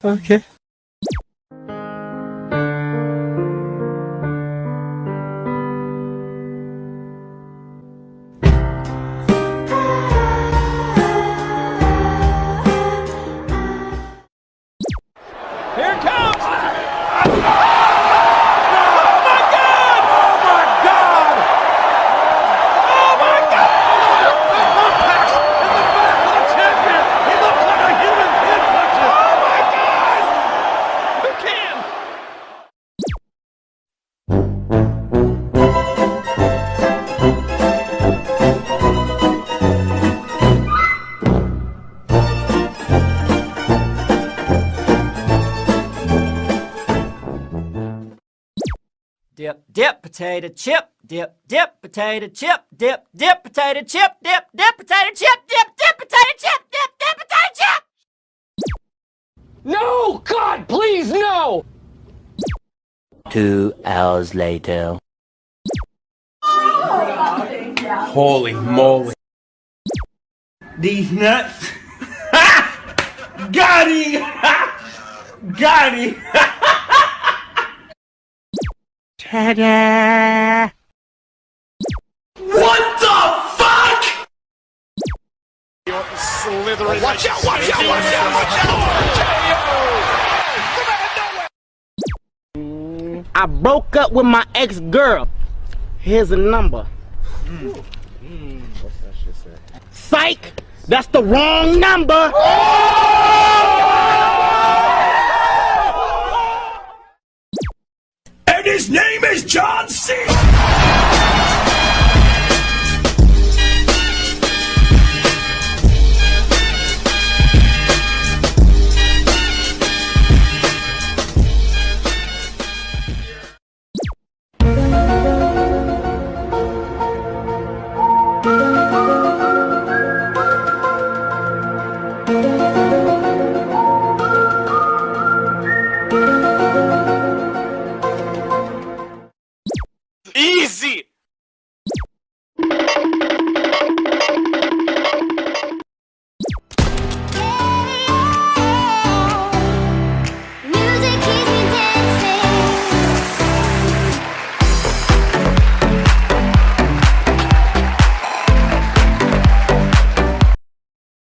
Okay. Here it comes! Dip, dip, potato chip. Dip, dip, potato chip. Dip, dip, potato chip. Dip, dip, potato chip. Dip, dip, potato chip. Dip, dip, potato chip. No! God, please, no! 2 hours later. Holy moly. These nuts. Got him! Got him! Ta-da! What the fuck? Slithering. Watch out, watch out, watch out, watch out! I broke up with my ex-girl. Here's a number. What's that shit say? Psych! That's the wrong number! And his name is John C.